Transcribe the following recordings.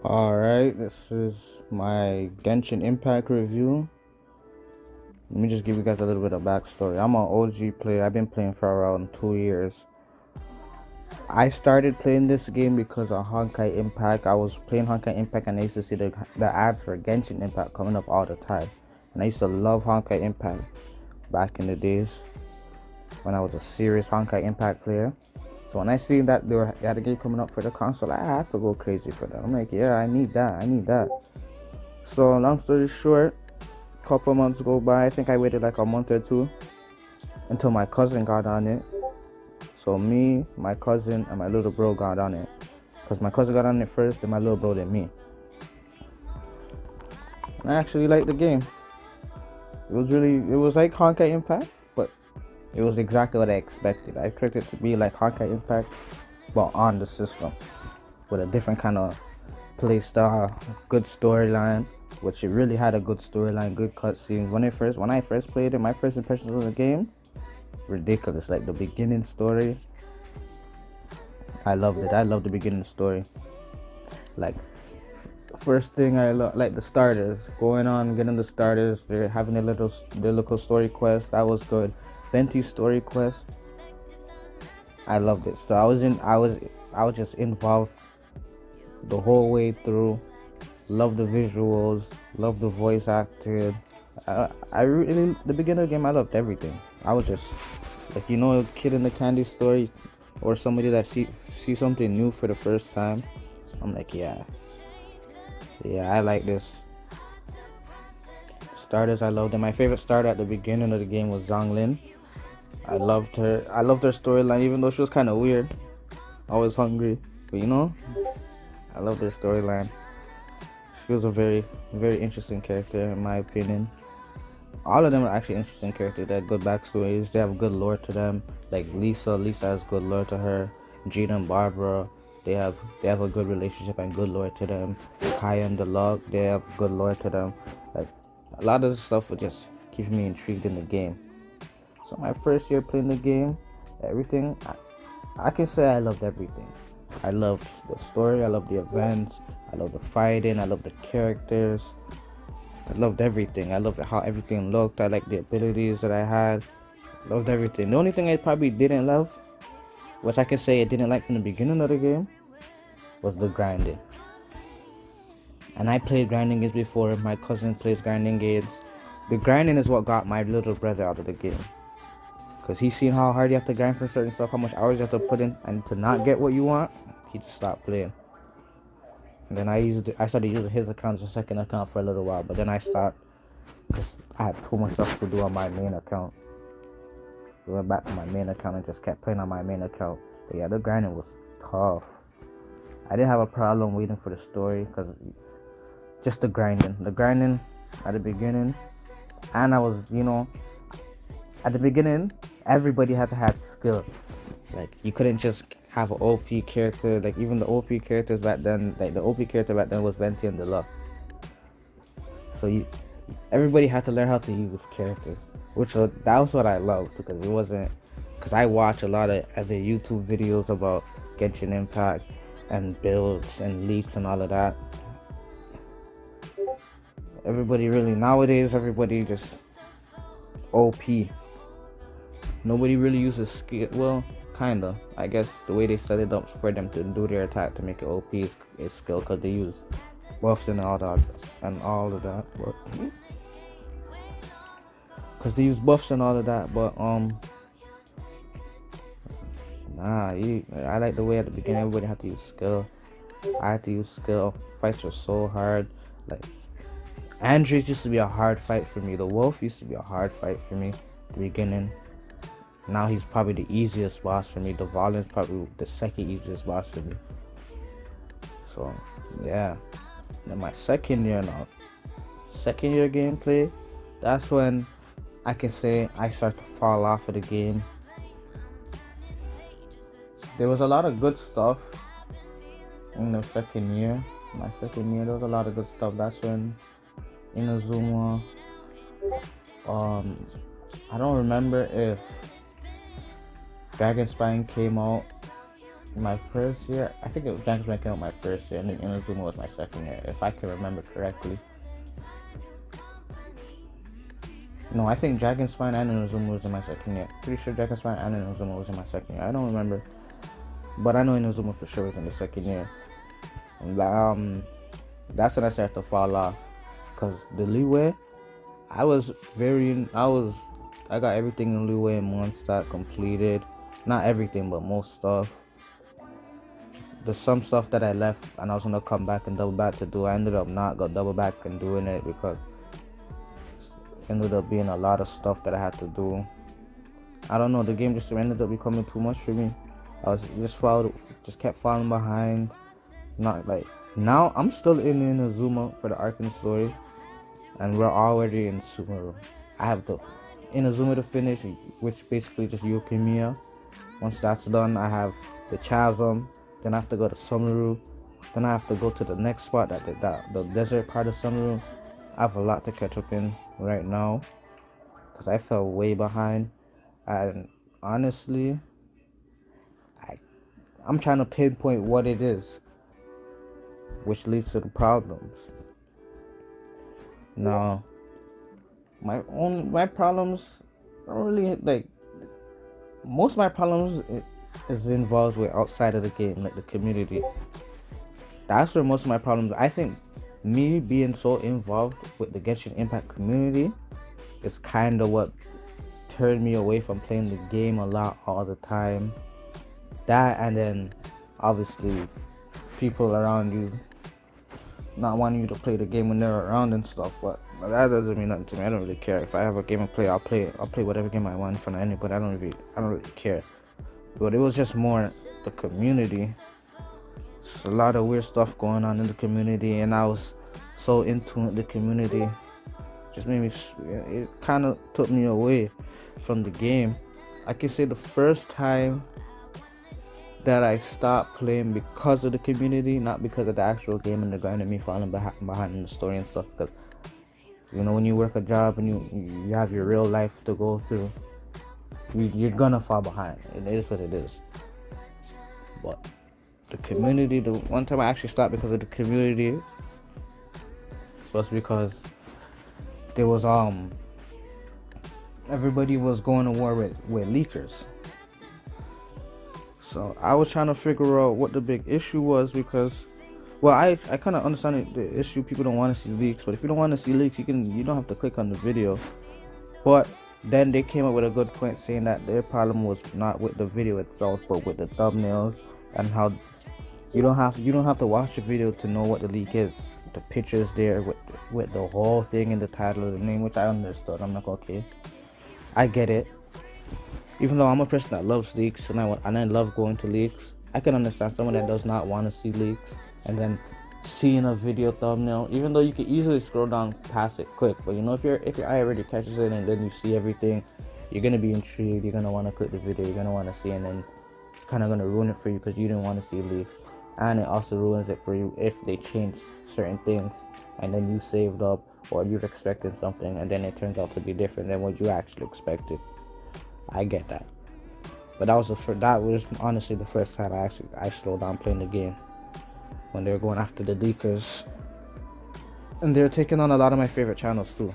Alright, this is my Genshin Impact review. Let me just give you guys a little bit of backstory. I'm an OG player. I've been playing for around 2 years. I started playing this game because of Honkai Impact. I was playing Honkai Impact and I used to see the ads for Genshin Impact coming up all the time. And I used to love Honkai Impact back in the days when I was a serious Honkai Impact player. So when I seen that they had a game coming up for the console, I had to go crazy for that. I'm like, yeah, I need that. So long story short, a couple months go by. I think I waited like a month or two until my cousin got on it. So me, my cousin, and my little bro got on it. Because my cousin got on it first, then my little bro, then me. And I actually liked the game. It was like Honkai Impact, but it was exactly what I expected. I expected it to be like Honkai Impact, but on the system. With a different kind of play style, good storyline, which it really had a good storyline, good cutscenes. When I first played it, my first impressions of the game, ridiculous. Like the beginning story, I loved it. I loved the beginning story. Like first thing I like the starters, going on, getting the starters. They're having their little story quest. That was good. Venti's story quest, I loved it. So I was just involved the whole way through. Love the visuals, love the voice acting. I really, the beginning of the game, I loved everything. I was just like, a kid in the candy store, or somebody that see something new for the first time. I'm like, yeah, I like this. Starters, I loved them. My favorite starter at the beginning of the game was Zonglin. I loved her. I loved her storyline, even though she was kind of weird. Always hungry, but I loved her storyline. She was a very, very interesting character in my opinion. All of them are actually interesting characters. They have good backstories. They have good lore to them. Like Lisa has good lore to her. Gina and Barbara, they have a good relationship and good lore to them. Kaya and Deluxe, they have good lore to them. Like a lot of this stuff would just keep me intrigued in the game. So my first year playing the game, everything, I can say I loved everything. I loved the story, I loved the events, I loved the fighting, I loved the characters. I loved everything. I loved how everything looked. I liked the abilities that I had. Loved everything. The only thing I probably didn't love, which I can say I didn't like from the beginning of the game, was the grinding. And I played grinding games before. My cousin plays grinding games. The grinding is what got my little brother out of the game. Because he's seen how hard you have to grind for certain stuff, how much hours you have to put in, and to not get what you want, he just stopped playing. And then I started using his account as a second account for a little while, but then I stopped because I had too much stuff to do on my main account. I went back to my main account and just kept playing on my main account. But yeah, the grinding was tough. I didn't have a problem waiting for the story because just the grinding at the beginning, and I was, at the beginning, everybody had to have skill. Like you couldn't just have an OP character. Like even the OP characters back then, like the OP character back then was Venti and Deluxe. So everybody had to learn how to use characters, that was what I loved, because I watch a lot of other YouTube videos about Genshin Impact and builds and leaks and all of that. Nowadays everybody just OP. Nobody really uses skill. Well, kinda. I guess the way they set it up for them to do their attack to make it OP is skill, because they use buffs and all that. Because they use buffs and all of that. But I like the way at the beginning everybody had to use skill. I had to use skill. Fights were so hard. Like Andres used to be a hard fight for me. The Wolf used to be a hard fight for me at the beginning. Now he's probably the easiest boss for me. The Volin's probably the second easiest boss for me. So yeah. Then my second year gameplay, that's when I can say I start to fall off of the game. There was a lot of good stuff in the second year. My second year, there was a lot of good stuff. That's when Inazuma, I don't remember if Dragon Spine came out my first year, I think it was Dragon's Rank out my first year, and then Inazuma was my second year, if I can remember correctly. No, I think Dragon Spine and Inazuma was in my second year. Pretty sure Dragon Spine and Inazuma was in my second year. I don't remember, but I know Inazuma for sure was in the second year. And that's when I started to fall off, cause the leeway, I got everything in leeway in Mondstadt completed. Not everything, but most stuff. There's some stuff that I left and I was gonna come back and double back to do. I ended up not go double back and doing it because it ended up being a lot of stuff that I had to do. I don't know, the game just ended up becoming too much for me. I was just kept falling behind. Not like now I'm still in Inazuma for the Arkan story, and we're already in Sumeru. I have the Inazuma to finish, which basically just Yukimiya. Once that's done, I have the Chasm. Then I have to go to Sumeru. Then I have to go to the next spot, the desert part of Sumeru. I have a lot to catch up in right now because I fell way behind. And honestly, I'm trying to pinpoint what it is, which leads to the problems. Now, my problems are really like most of my problems is involved with outside of the game, like the community. That's where most of my problems. I think me being so involved with the Genshin Impact community is kind of what turned me away from playing the game a lot all the time. That, and then obviously people around you not wanting you to play the game when they're around and stuff, but that doesn't mean nothing to me. I don't really care. If I have a game to play, I'll play whatever game I want in front of anybody. I don't really care. But it was just more the community. There's a lot of weird stuff going on in the community, and I was so into the community. Just made me. It kind of took me away from the game. I can say the first time that I stopped playing because of the community, not because of the actual game and the grind and me falling behind in the story and stuff. Because you know, when you work a job and you have your real life to go through, you're gonna fall behind. It is what it is. But the community, the one time I actually stopped because of the community was because there was everybody was going to war with leakers. So I was trying to figure out what the big issue was because, well, I kind of understand the issue. People don't want to see leaks, but if you don't want to see leaks, you don't have to click on the video. But then they came up with a good point saying that their problem was not with the video itself, but with the thumbnails and how you don't have to watch the video to know what the leak is. The pictures there with the whole thing in the title of the name, which I understood. I'm like, okay, I get it. Even though I'm a person that loves leaks and I love going to leaks, I can understand someone that does not want to see leaks and then seeing a video thumbnail, even though you can easily scroll down past it quick. But you know, if your eye already catches it and then you see everything, you're gonna be intrigued. You're gonna want to click the video. You're gonna want to see, and then it's kind of gonna ruin it for you because you didn't want to see leaks. And it also ruins it for you if they change certain things and then you saved up or you're expecting something and then it turns out to be different than what you actually expected. I get that, but that was honestly the first time I slowed down playing the game, when they were going after the leakers, and they're taking on a lot of my favorite channels too.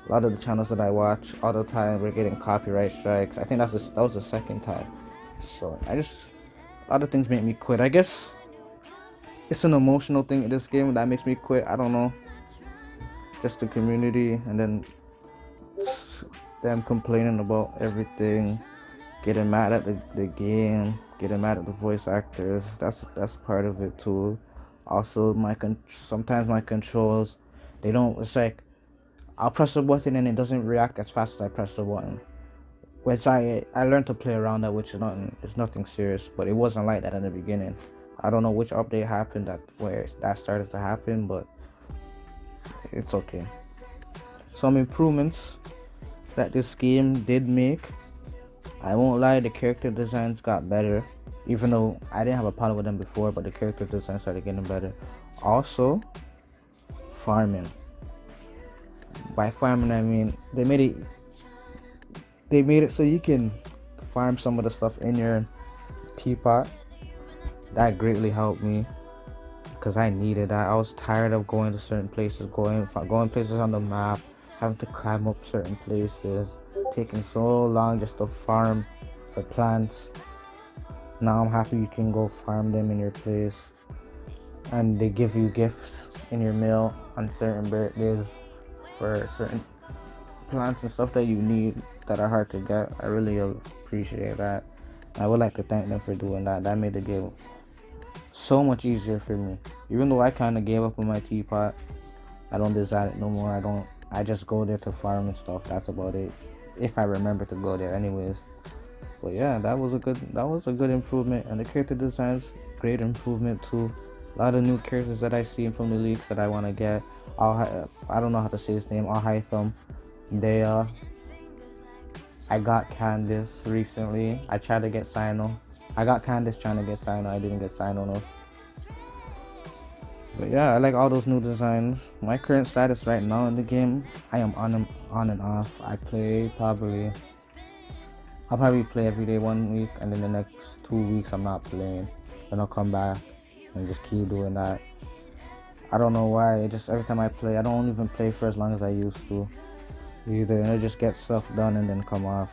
A lot of the channels that I watch all the time were getting copyright strikes. I think that was the second time. So a lot of things make me quit. I guess it's an emotional thing in this game that makes me quit. I don't know, just the community, and then them complaining about everything, getting mad at the game, getting mad at the voice actors. That's part of it too. Also, sometimes my controls, they don't. It's like I'll press a button and it doesn't react as fast as I press the button. Which I learned to play around that, which is nothing serious, but it wasn't like that in the beginning. I don't know which update happened where that started to happen, but it's okay. Some improvements that this game did make, I won't lie, the character designs got better, even though I didn't have a problem with them before, but the character design started getting better. Also, farming. By farming, I mean they made it so you can farm some of the stuff in your teapot That greatly helped me because I needed that. I was tired of going to certain places, going places on the map, having to climb up certain places, taking so long just to farm for plants. Now I'm happy you can go farm them in your place, and they give you gifts in your mail on certain birthdays for certain plants and stuff that you need that are hard to get. I really appreciate that. I would like to thank them for doing that. That made the game so much easier for me. Even though I kind of gave up on my teapot, I don't design it no more. I just go there to farm and stuff. That's about it. If I remember to go there anyways. But yeah, that was a good improvement, and the character designs great improvement too. A lot of new characters that I seen from the leaks that I want to get. I don't know how to say his name. Alhaitham. I got Candace recently. I tried to get Sino. I got Candace trying to get Sino. I didn't get Sino no. But yeah, I like all those new designs. My current status right now in the game, I am on and off. I'll probably play every day 1 week, and then the next 2 weeks I'm not playing. Then I'll come back and just keep doing that. I don't know why. Just every time I play, I don't even play for as long as I used to. Either I just get stuff done and then come off,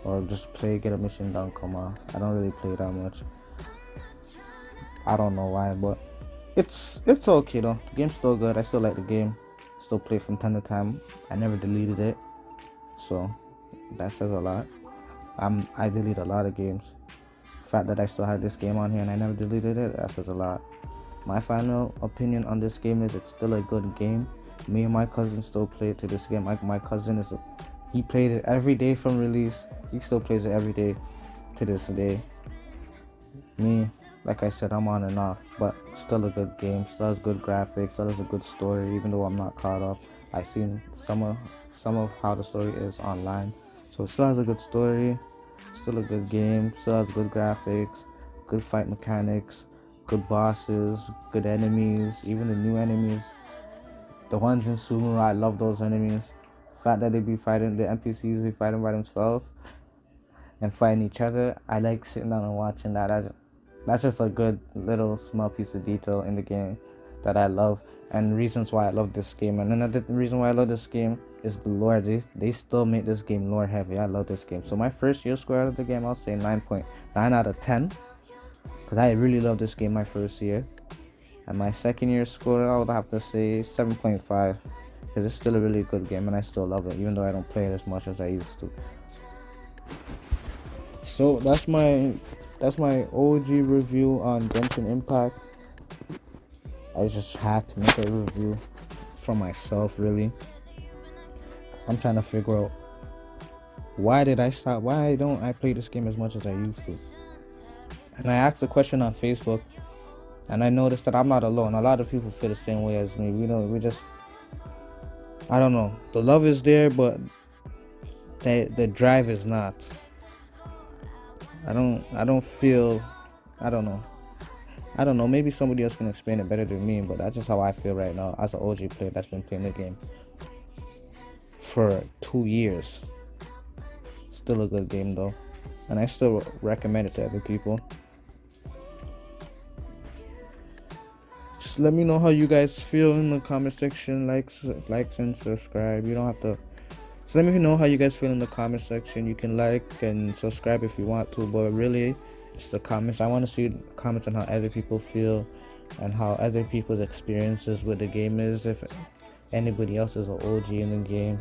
or just play, get a mission done, come off. I don't really play that much. I don't know why, but it's okay though. The game's still good. I still like the game. Still play from time to time. I never deleted it, so that says a lot. I delete a lot of games. The fact that I still have this game on here and I never deleted it, that says a lot. My final opinion on this game is it's still a good game. Me and my cousin still play it to this game. My cousin he played it every day from release. He still plays it every day to this day. Me, like I said, I'm on and off, but still a good game. Still has good graphics. Still has a good story. Even though I'm not caught up, I've seen some of how the story is online. So it still has a good story. Still a good game. Still has good graphics, good fight mechanics, good bosses, good enemies. Even the new enemies. The ones in Sumeru, I love those enemies. The fact that they be fighting, the NPCs be fighting by themselves and fighting each other, I like sitting down and watching that. That's just a good little small piece of detail in the game that I love, and reasons why I love this game. And another reason why I love this game is the lore. They still make this game lore heavy. I love this game. So my first year score out of the game, I'll say 9.9 out of 10, because I really love this game my first year. And my second year score, I would have to say 7.5, because it's still a really good game and I still love it, even though I don't play it as much as I used to. So that's my OG review on Genshin Impact. I just had to make a review for myself, really. I'm trying to figure out why did I stop? Why don't I play this game as much as I used to? And I asked a question on Facebook, and I noticed that I'm not alone. A lot of people feel the same way as me. I don't know. The love is there, but the drive is not. I don't know. Maybe somebody else can explain it better than me, but that's just how I feel right now as an OG player that's been playing the game for 2 years. Still a good game though, and I still recommend it to other people. Just let me know how you guys feel in the comment section. Likes and subscribe. You don't have to. So let me know how you guys feel in the comment section. You can like and subscribe if you want to, but really, it's the comments. I want to see comments on how other people feel and how other people's experiences with the game is. If anybody else is an OG in the game,